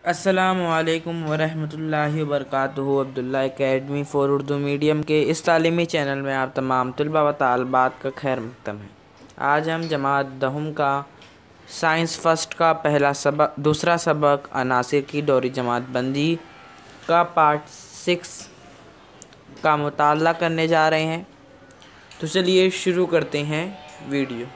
अस्सलामुअलैकुम वरहमतुल्लाहि वबरकातुहू। Abdullah academy for Urdu medium के इस तालीमी चैनल में आप तमाम तलबा व तालबात का खैर मक़दम है। आज हम जमात दहम का साइंस फ़र्स्ट का दूसरा सबक अनासिर की दौरी जमात बंदी का पार्ट 6 का मुताला करने जा रहे हैं। तो चलिए शुरू करते हैं वीडियो।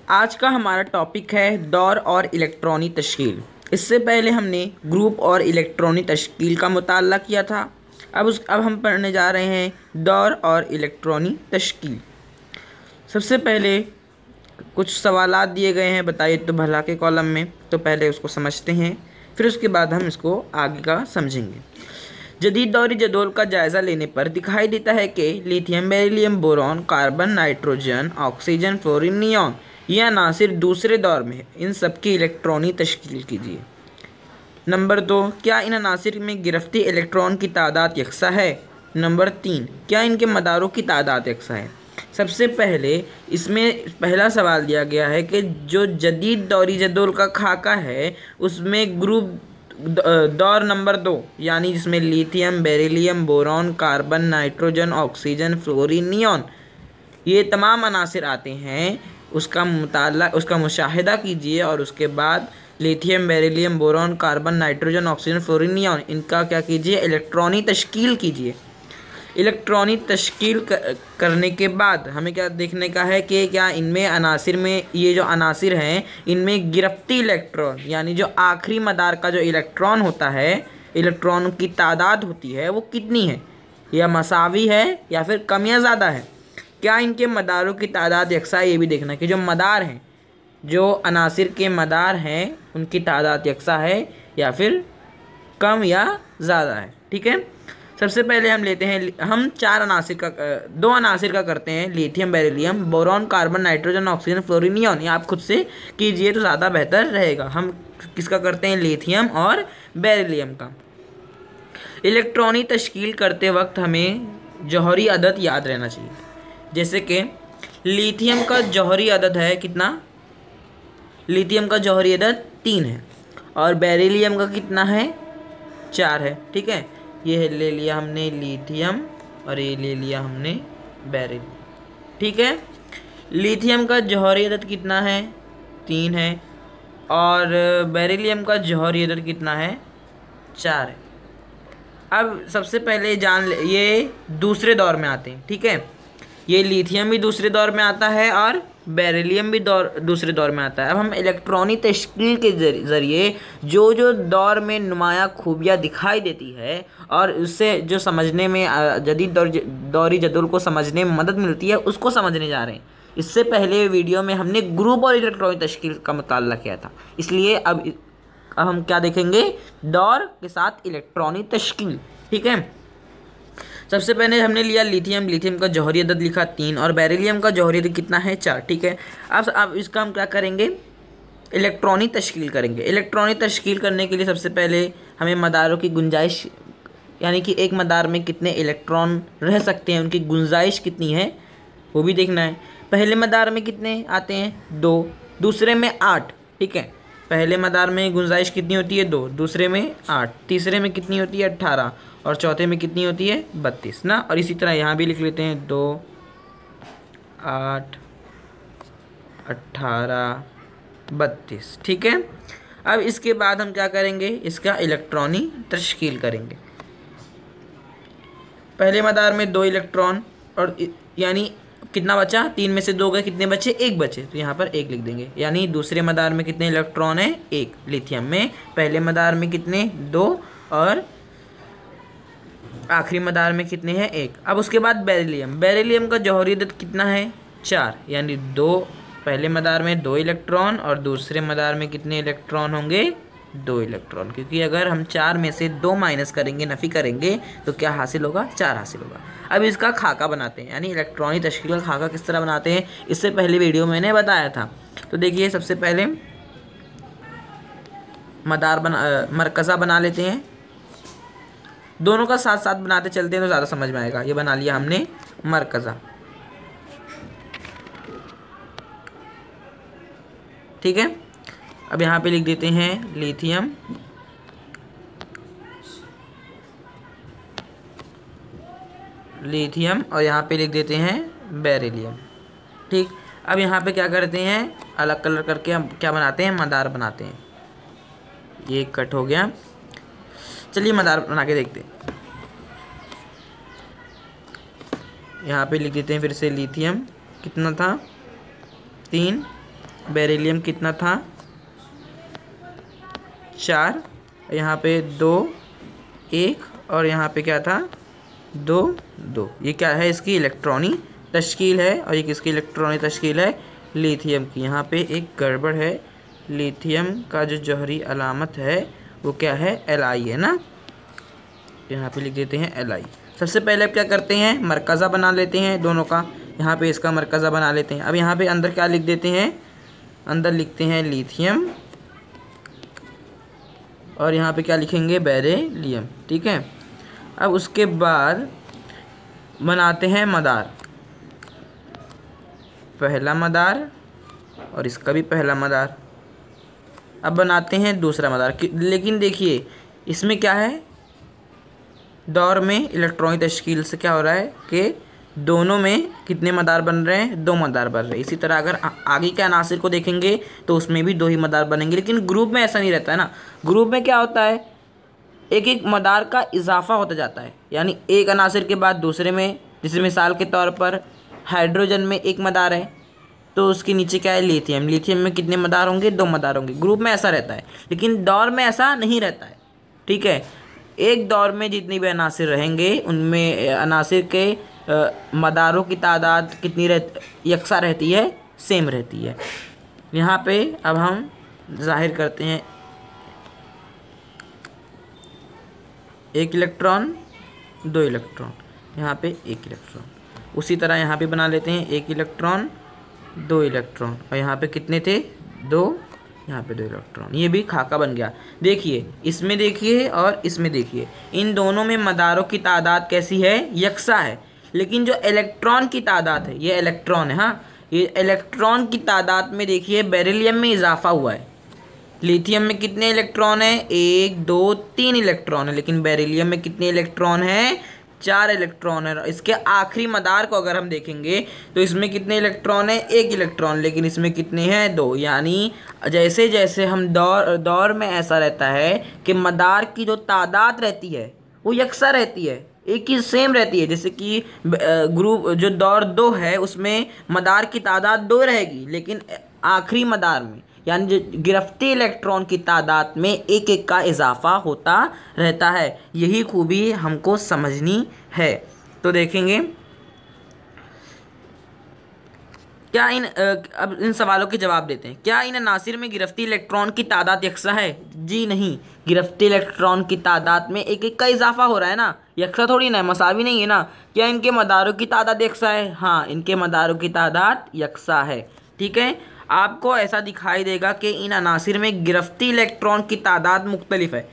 आज का हमारा टॉपिक है दौर और इलेक्ट्रॉनी तश्कील। इससे पहले हमने ग्रुप और इलेक्ट्रॉनी तश्कील का मुताला किया था। अब हम पढ़ने जा रहे हैं दौर और इलेक्ट्रॉनी तश्कील। सबसे पहले कुछ सवालात दिए गए हैं, बताइए तो भला के कॉलम में। तो पहले उसको समझते हैं, फिर उसके बाद हम इसको आगे का समझेंगे। जदीद दौरी जदोल का जायज़ा लेने पर दिखाई देता है कि lithium, beryllium, boron, carbon, nitrogen, oxygen, fluorine, neon ये अनासिर दूसरे दौर में है। इन सब की इलेक्ट्रॉनी तश्कील कीजिए। नंबर 2, क्या इन अनासिर में गिरफ्ती इलेक्ट्रॉन की तादाद यकसा है? नंबर 3, क्या इनके मदारों की तादाद यकसा है? सबसे पहले इसमें पहला सवाल दिया गया है कि जो जदीद दौरी जदोल का खाका है उसमें ग्रुप दौर नंबर 2 यानी जिसमें lithium, beryllium, boron, carbon, nitrogen, oxygen, fluorine, neon ये तमाम अनासिर आते हैं, उसका मुशाहिदा कीजिए और उसके बाद lithium, beryllium, boron, carbon, nitrogen, oxygen, fluorine, neon इनका क्या कीजिए, इलेक्ट्रॉनी तश्कील कीजिए। इलेक्ट्रॉनी तश्कील करने के बाद हमें क्या देखने का है कि क्या इनमें अनासिर में ये जो अनासिर हैं इनमें गिरफ्ती इलेक्ट्रॉन यानी जो आखिरी मदार का जो इलेक्ट्रॉन होता है, इलेक्ट्रॉन की तादाद होती है वो कितनी है, या मसावी है या फिर कम या ज़्यादा है। क्या इनके मदारों की तादाद यकसा है, ये भी देखना कि जो मदार हैं, जो अनासिर के मदार हैं उनकी तादाद यकसा है या फिर कम या ज़्यादा है। ठीक है, सबसे पहले हम लेते हैं, हम दो अनासिर का करते हैं, lithium, beryllium, boron, carbon, nitrogen, oxygen, fluorine, neon. ये आप खुद से कीजिए तो ज़्यादा बेहतर रहेगा। हम किसका करते हैं, लिथियम और बेरिलियम का। इलेक्ट्रॉनी तश्कील करते वक्त हमें जौहरी अदद याद रहना चाहिए। जैसे कि लिथियम का जौहरी अदद है कितना, लिथियम का जौहरी अदद 3 है और बेरिलियम का कितना है, 4 है। ठीक है, ये ले लिया हमने लिथियम और ये ले लिया हमने बेरिलियम। ठीक है, लिथियम का जौहरी अदद कितना है, 3 है और बेरिलियम का जौहरी अदद कितना है, 4 है। अब सबसे पहले ये दूसरे दौर में आते हैं। ठीक है, ये लिथियम भी दूसरे दौर में आता है और बेरिलियम भी दूसरे दौर में आता है। अब हम इलेक्ट्रॉनी तश्कील के ज़रिए जो दौर में नुमाया खूबियाँ दिखाई देती है और उससे जो समझने में जदीद दौरी जदोल को समझने में मदद मिलती है उसको समझने जा रहे हैं। इससे पहले वीडियो में हमने ग्रुप और इलेक्ट्रॉनी तश्कील का मुताला किया था, इसलिए अब हम क्या देखेंगे, दौर के साथ इलेक्ट्रॉनी तश्कील। ठीक है, सबसे पहले हमने लिया लिथियम का जौहरी अदद लिखा 3 और बेरिलियम का जौहरी अदद कितना है, 4। ठीक है, अब इसका हम क्या करेंगे, इलेक्ट्रॉनी तश्कील करेंगे। इलेक्ट्रॉनी तश्कील करने के लिए सबसे पहले हमें मदारों की गुंजाइश यानी कि एक मदार में कितने इलेक्ट्रॉन रह सकते हैं, उनकी गुंजाइश कितनी है वो भी देखना है। पहले मदार में कितने आते हैं, 2, दूसरे में 8। ठीक है, पहले मदार में गुंजाइश कितनी होती है, 2, दूसरे में 8, तीसरे में कितनी होती है, 18 और चौथे में कितनी होती है, 32 ना। और इसी तरह यहाँ भी लिख लेते हैं 2, 8, 18, 32। ठीक है, अब इसके बाद हम क्या करेंगे, इसका इलेक्ट्रॉनी तश्कील करेंगे। पहले मदार में 2 इलेक्ट्रॉन और यानी कितना बचा, 3 में से 2 गए, कितने बचे, 1 बचे, तो यहाँ पर 1 लिख देंगे। यानी दूसरे मदार में कितने इलेक्ट्रॉन है, 1 लिथियम में, पहले मदार में कितने, 2 और आखिरी मदार में कितने हैं, 1। अब उसके बाद बेरिलियम का जौहरी अदद कितना है, 4, यानी 2 पहले मदार में 2 इलेक्ट्रॉन और दूसरे मदार में कितने इलेक्ट्रॉन होंगे, 2 इलेक्ट्रॉन, क्योंकि अगर हम 4 में से 2 माइनस करेंगे, नफ़ी करेंगे तो क्या हासिल होगा, 4 हासिल होगा। अब इसका खाका बनाते हैं, यानी इलेक्ट्रॉनी तश्कील का खाका किस तरह बनाते हैं, इससे पहले वीडियो में मैंने बताया था। तो देखिए, सबसे पहले मरकज़ा बना लेते हैं। दोनों का साथ साथ बनाते चलते हैं तो ज़्यादा समझ में आएगा। ये बना लिया हमने मरकज़ा। ठीक है। अब यहाँ पे लिख देते हैं लिथियम, और यहाँ पे लिख देते हैं बेरिलियम। ठीक, अब यहाँ पे क्या करते हैं, अलग कलर करके हम क्या बनाते हैं, मदार बनाते हैं। ये कट हो गया, चलिए मदार बना के देखते हैं। यहाँ पे लिख देते हैं फिर से लिथियम कितना था 3, बेरिलियम कितना था 4, यहाँ पे 2 1 और यहाँ पे क्या था 2 2। ये क्या है, इसकी इलेक्ट्रॉनिक तश्कील है और ये किसकी इलेक्ट्रॉनिक तश्कील है, लिथियम की। यहाँ पे एक गड़बड़ है, लिथियम का जो जौहरी अलामत है वो क्या है, Li है ना। यहाँ पे लिख देते हैं Li। सबसे पहले अब क्या करते हैं, मरकज़ा बना लेते हैं दोनों का। यहाँ पे इसका मरकज़ा बना लेते हैं। अब यहाँ पे अंदर क्या लिख देते हैं, अंदर लिखते हैं लिथियम और यहाँ पे क्या लिखेंगे, बेरिलियम। ठीक है, अब उसके बाद बनाते हैं मदार, पहला मदार और इसका भी पहला मदार। अब बनाते हैं दूसरा मदार, लेकिन देखिए इसमें क्या है, दौर में इलेक्ट्रॉनिक तश्कील से क्या हो रहा है कि दोनों में कितने मदार बन रहे हैं, 2 मदार बन रहे हैं। इसी तरह अगर आगे के अनासिर को देखेंगे तो उसमें भी 2 ही मदार बनेंगे, लेकिन ग्रुप में ऐसा नहीं रहता है ना। ग्रुप में क्या होता है, एक एक मदार का इजाफा होता जाता है, यानी एक अनासिर के बाद दूसरे में। जैसे मिसाल के तौर पर हाइड्रोजन में 1 मदार है तो उसके नीचे क्या है, लिथियम। लिथियम में कितने मदार होंगे, 2 मदार होंगे। ग्रुप में ऐसा रहता है, लेकिन दौर में ऐसा नहीं रहता है। ठीक है, एक दौर में जितनी भी अनासिर रहेंगे उनमें अनासिर के मदारों की तादाद कितनी यकसा रहती है, सेम रहती है। यहाँ पे अब हम जाहिर करते हैं 1 इलेक्ट्रॉन 2 इलेक्ट्रॉन, यहाँ पे 1 इलेक्ट्रॉन। उसी तरह यहाँ पे बना लेते हैं 1 इलेक्ट्रॉन 2 इलेक्ट्रॉन और यहाँ पे कितने थे, 2, यहाँ पे 2 इलेक्ट्रॉन। ये भी खाका बन गया। देखिए इसमें देखिए और इसमें देखिए, इन दोनों में मदारों की तादाद कैसी है, यकसा है, लेकिन जो इलेक्ट्रॉन की तादाद है, ये इलेक्ट्रॉन है, हाँ, ये इलेक्ट्रॉन की तादाद में देखिए बेरिलियम में इजाफा हुआ है। लिथियम में कितने इलेक्ट्रॉन है, 1 2 3 इलेक्ट्रॉन है, लेकिन बेरिलियम में कितने इलेक्ट्रॉन है, 4 इलेक्ट्रॉन है। इसके आखिरी मदार को अगर हम देखेंगे तो इसमें कितने इलेक्ट्रॉन है, 1 इलेक्ट्रॉन, लेकिन इसमें कितने हैं, 2। यानी जैसे जैसे हम दौर में ऐसा रहता है कि मदार की जो तादाद रहती है वो यकसा रहती है, एक ही सेम रहती है। जैसे कि ग्रुप जो दौर 2 है उसमें मदार की तादाद 2 रहेगी, लेकिन आखिरी मदार में यानी जो गिरफ्ती इलेक्ट्रॉन की तादाद में एक एक का इजाफा होता रहता है। यही खूबी हमको समझनी है। तो देखेंगे क्या अब इन सवालों के जवाब देते हैं। क्या इन अनासिर में गिरफ्ती इलेक्ट्रॉन की तादाद यकसा है? जी नहीं, गिरफ्ती इलेक्ट्रॉन की तादाद में एक एक का इजाफा हो रहा है ना, यकसा थोड़ी ना है, मसावी नहीं है ना। क्या इनके मदारों की तादाद यकसा है? हाँ, इनके मदारों की तादाद यकसा है। ठीक है, आपको ऐसा दिखाई देगा कि इन अनासिर में गिरफ्ती इलेक्ट्रॉन की तादाद मुख्तलिफ है,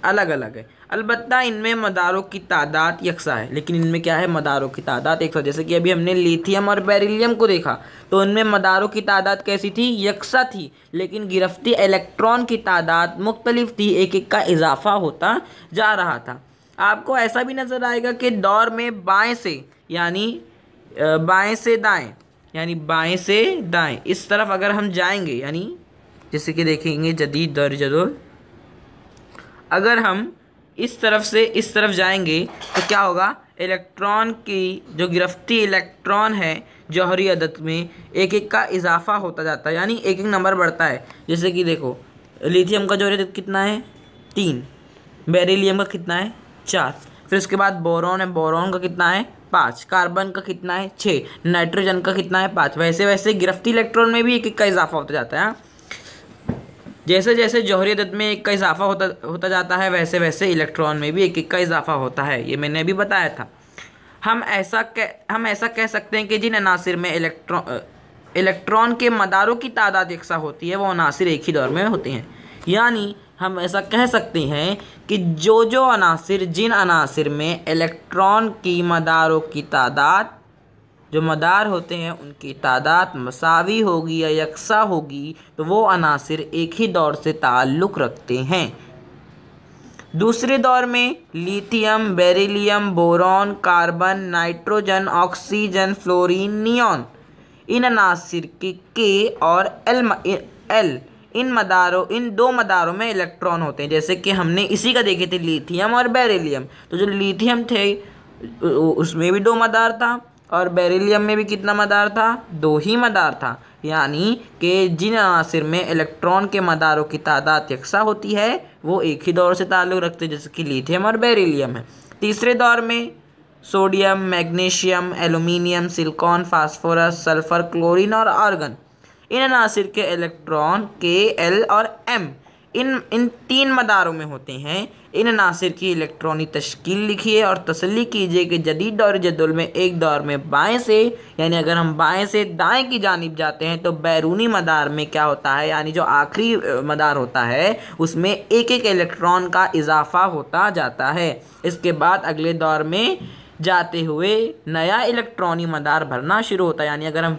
अलग अलग है। अलबत्ता इनमें मदारों की तादाद यकसा है, लेकिन इनमें क्या है, मदारों की तादाद एक सा। जैसे कि अभी हमने लिथियम और बेरिलियम को देखा तो इनमें मदारों की तादाद कैसी थी, यकसा थी, लेकिन गिरफ्ती इलेक्ट्रॉन की तादाद मुख्तलिफ थी, एक एक का इजाफा होता जा रहा था। आपको ऐसा भी नज़र आएगा कि दौर में बाएँ से यानी बाएँ से दाएँ यानी बाएँ से दाएँ इस तरफ अगर हम जाएंगे, यानी जैसे कि देखेंगे जदीद दौर जदोल, अगर हम इस तरफ से इस तरफ जाएंगे तो क्या होगा, इलेक्ट्रॉन की जो गिरफ्ती इलेक्ट्रॉन है जौहरी अदद में एक एक का इजाफा होता जाता है, यानी एक एक नंबर बढ़ता है। जैसे कि देखो लिथियम का जौहरी अदद कितना है, 3, बेरिलियम का कितना है, 4, फिर उसके बाद बोरॉन है, बोरॉन का कितना है, 5, कार्बन का कितना है, 6, नाइट्रोजन का कितना है, 5। वैसे वैसे गिरफ्ती इलेक्ट्रॉन में भी एक एक का इजाफा होता जाता है। जैसे जैसे जौहरी अदद में एक का इजाफा होता जाता है, वैसे वैसे इलेक्ट्रॉन में भी एक एक का इजाफा होता है। ये मैंने अभी बताया था। हम ऐसा कह सकते हैं कि जिन अनासिर में इलेक्ट्रॉन के मदारों की तादाद यकसा होती है वो अनासिर एक ही दौर में होते हैं। यानी हम ऐसा कह सकते हैं कि जो अनासिर जिन अनासिर में इलेक्ट्रॉन की मदारों की तादाद जो मदार होते हैं उनकी तादाद मसावी होगी या यकसा होगी तो वो अनासिर एक ही दौर से ताल्लुक़ रखते हैं। दूसरे दौर में lithium, beryllium, boron, carbon, nitrogen, oxygen, fluorine, neon, इन अनासिर के और एल इन दो मदारों में इलेक्ट्रॉन होते हैं। जैसे कि हमने इसी का देखे थे लिथियम और बेरिलियम। तो जो लिथियम थे उसमें भी 2 मदार था और बेरिलियम में भी कितना मदार था? 2 ही मदार था। यानी कि जिन अनासिर में इलेक्ट्रॉन के मदारों की तादाद यकसा होती है वो एक ही दौर से ताल्लुक़ रखते हैं, जैसे कि लिथियम और बेरिलियम है। तीसरे दौर में sodium, magnesium, aluminium, silicon, phosphorus, sulphur, chlorine और आर्गन, इन अनासिर के इलेक्ट्रॉन के, एल और एम इन 3 मदारों में होते हैं। इन अनासिर की इलेक्ट्रॉनिक तश्कील लिखिए और तसल्ली कीजिए कि जदीद दौर जदुल में एक दौर में बाएं से, यानी अगर हम बाएं से दाएं की जानिब जाते हैं तो बैरूनी मदार में क्या होता है, यानी जो आखिरी मदार होता है उसमें एक एक इलेक्ट्रॉन का इजाफा होता जाता है। इसके बाद अगले दौर में जाते हुए नया इलेक्ट्रॉनी मदार भरना शुरू होता है। यानी अगर हम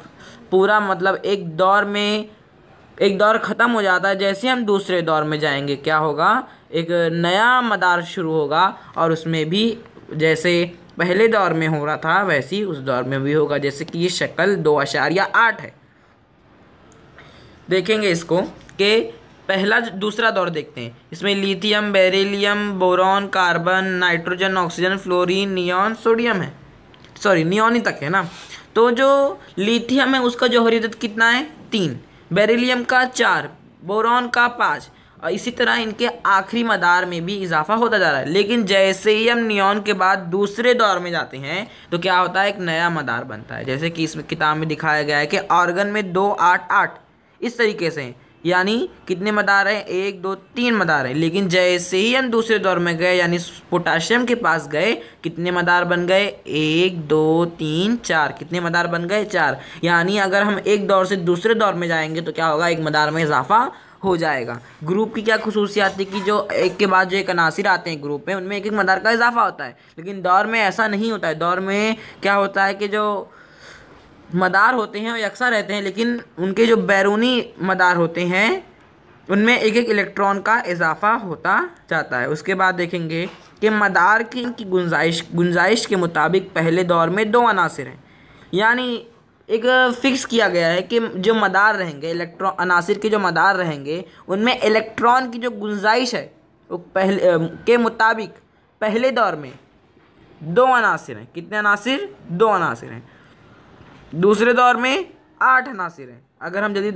पूरा मतलब एक दौर ख़त्म हो जाता है, जैसे हम दूसरे दौर में जाएंगे क्या होगा, एक नया मदार शुरू होगा और उसमें भी जैसे पहले दौर में हो रहा था वैसे ही उस दौर में भी होगा। जैसे कि ये शक्ल 2.8 है। देखेंगे इसको कि पहला दूसरा दौर देखते हैं। इसमें lithium, beryllium, boron, carbon, nitrogen, oxygen, fluorine, neon, sodium है, नियॉन ही तक है ना। तो जो लिथियम है उसका जौहरी अदद कितना है? 3, बेरिलियम का 4, बोरॉन का 5 और इसी तरह इनके आखिरी मदार में भी इजाफा होता जा रहा है। लेकिन जैसे ही हम नियॉन के बाद दूसरे दौर में जाते हैं तो क्या होता है, एक नया मदार बनता है। जैसे कि इसमें किताब में दिखाया गया है कि आर्गन में 2, 8, 8 इस तरीके से, यानी कितने मदार हैं? 1, 2, 3 मदार हैं। लेकिन जैसे ही हम दूसरे दौर में गए यानी पोटाशियम के पास गए, कितने मदार बन गए? 1, 2, 3, 4। कितने मदार बन गए? 4। यानी अगर हम एक दौर से दूसरे दौर में जाएंगे तो क्या होगा, एक मदार में इजाफा हो जाएगा। ग्रुप की क्या खसूसियात थी कि जो एक के बाद जो एक अनासिर आते हैं ग्रुप में उनमें एक एक मदार का इजाफा होता है। लेकिन दौर में ऐसा नहीं होता है। दौर में क्या होता है कि जो मदार होते हैं वो यकसा रहते हैं, लेकिन उनके जो बैरूनी मदार होते हैं उनमें एक एक इलेक्ट्रॉन का इजाफा होता जाता है। उसके बाद देखेंगे कि मदार की इनकी गुंजाइश के मुताबिक पहले दौर में 2 अनासिर हैं। यानी एक फिक्स किया गया है कि जो मदार रहेंगे, इलेक्ट्रॉन अनासिर के जो मदार रहेंगे उनमें इलेक्ट्रॉन की जो गुंजाइश है वो पहले के मुताबिक पहले दौर में 2 अनासिर हैं। कितने अनासिर? 2 अनासिर हैं। दूसरे दौर में 8 अनासिर हैं। अगर हम जदीद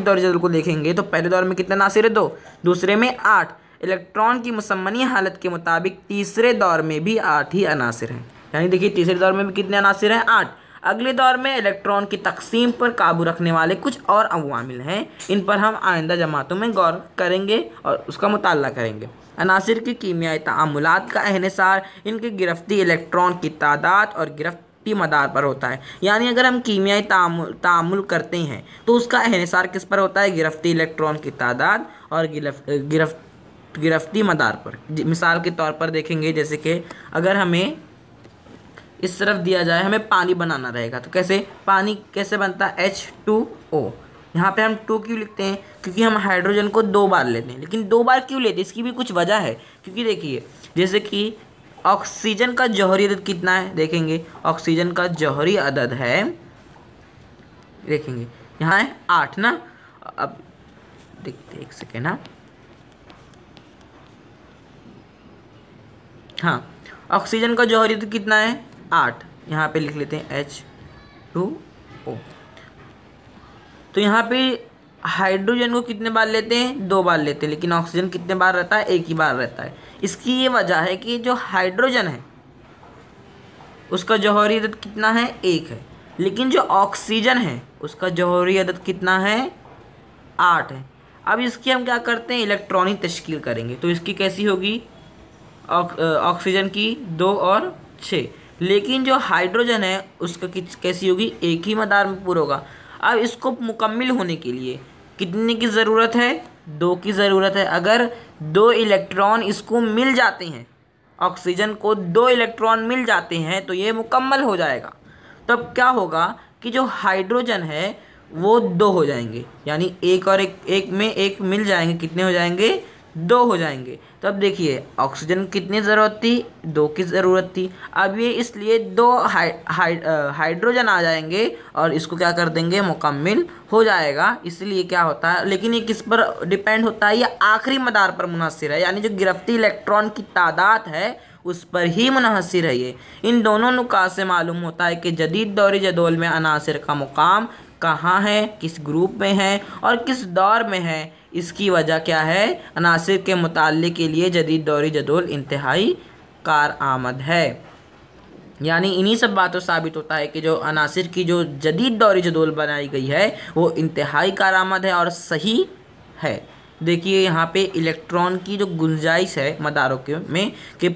दौर जदुल को देखेंगे तो पहले दौर में कितने अनासिर है? 2, दूसरे में 8। इलेक्ट्रॉन की मुसम्मनी हालत के मुताबिक तीसरे दौर में भी 8 ही अनासिर हैं। यानी देखिए तीसरे दौर में भी कितने अनासिर हैं? 8। अगले दौर में इलेक्ट्रॉन की तकसीम पर काबू रखने वाले कुछ और अवामिल हैं। इन पर हम आइंदा जमातों में गौर करेंगे और उसका मुताला करेंगे। अनासिर की कीमियाई तामुलात का इन्हिसार इनके गिरफ्ती इलेक्ट्रॉन की तादाद और गिरफ्ती मदार पर होता है। यानी अगर हम कीमियाई तामुल करते हैं तो उसका इन्हिसार किस पर होता है? गिरफ्ती इलेक्ट्रॉन की तादाद और गिरफ्ती मदार पर। मिसाल के तौर पर देखेंगे, जैसे कि अगर हमें इस तरफ दिया जाए हमें पानी बनाना रहेगा तो कैसे पानी कैसे बनता है? H2O। यहाँ पे हम 2 क्यों लिखते हैं? क्योंकि हम हाइड्रोजन को 2 बार लेते हैं। लेकिन 2 बार क्यों लेते हैं? इसकी भी कुछ वजह है। क्योंकि देखिए जैसे कि ऑक्सीजन का जौहरी अदद कितना है? देखेंगे ऑक्सीजन का जौहरी अदद है, देखेंगे यहाँ है 8 ना। अब देखते एक सेकेंड। हाँ, ऑक्सीजन का जौहरी अदद कितना है? 8। यहाँ पे लिख लेते हैं H2O। तो यहाँ पे हाइड्रोजन को कितने बार लेते हैं? 2 बार लेते हैं। लेकिन ऑक्सीजन कितने बार रहता है? 1 ही बार रहता है। इसकी ये वजह है कि जो हाइड्रोजन है उसका जौहरी अदद कितना है? 1 है। लेकिन जो ऑक्सीजन है उसका जौहरी अदद कितना है? 8 है। अब इसकी हम क्या करते हैं? इलेक्ट्रॉनिक तश्कील करेंगे। तो इसकी कैसी होगी? ऑक्सीजन की 2 और 6। लेकिन जो हाइड्रोजन है उसका कैसी होगी? 1 ही मदार में पूरा होगा। अब इसको मुकम्मिल होने के लिए कितने की ज़रूरत है? 2 की ज़रूरत है। अगर 2 इलेक्ट्रॉन इसको मिल जाते हैं, ऑक्सीजन को 2 इलेक्ट्रॉन मिल जाते हैं तो ये मुकम्मल हो जाएगा। तब क्या होगा कि जो हाइड्रोजन है वो 2 हो जाएंगे, यानी एक और एक में एक मिल जाएंगे, कितने हो जाएंगे, 2 हो जाएंगे। तो अब देखिए ऑक्सीजन कितनी ज़रूरत थी, 2 की ज़रूरत थी। अब ये इसलिए 2 हाइड्रोजन आ जाएंगे और इसको क्या कर देंगे, मुकम्मिल हो जाएगा। इसलिए क्या होता है, लेकिन ये किस पर डिपेंड होता है, ये आखिरी मदार पर मुनहसिर है, यानी जो गिरफ्ती इलेक्ट्रॉन की तादाद है उस पर ही मुनहसिर है ये। इन दोनों नुकात से मालूम होता है कि जदीद दौरी जदोल में अनासिर का मुकाम कहाँ है, किस ग्रुप में है और किस दौर में है। इसकी वजह क्या है, अनासिर के मुताल्ले के लिए जदीद दौरी जदोल इंतहाई कारआमद है। यानी इन्हीं सब बातों साबित होता है कि जो अनासिर की जो जदीद दौरी जदोल बनाई गई है वो इंतहाई कारआमद है और सही है। देखिए यहाँ पे इलेक्ट्रॉन की जो गुंजाइश है मदारों के में कि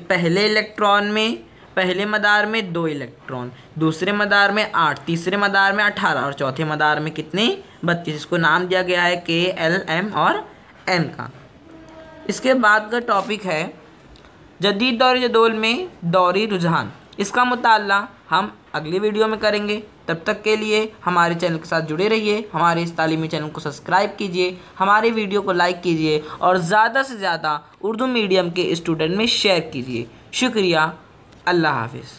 पहले मदार में 2 इलेक्ट्रॉन, दूसरे मदार में 8, तीसरे मदार में 18 और चौथे मदार में कितने, 32। इसको नाम दिया गया है K, L, M और N का। इसके बाद का टॉपिक है जदीद दौरी जदोल में दौरी रुझान। इसका मुताल्ला हम अगली वीडियो में करेंगे। तब तक के लिए हमारे चैनल के साथ जुड़े रहिए, हमारे इस तालीमी चैनल को सब्सक्राइब कीजिए, हमारे वीडियो को लाइक कीजिए और ज़्यादा से ज़्यादा उर्दू मीडियम के स्टूडेंट में शेयर कीजिए। शुक्रिया, अल्लाह हाफिज़।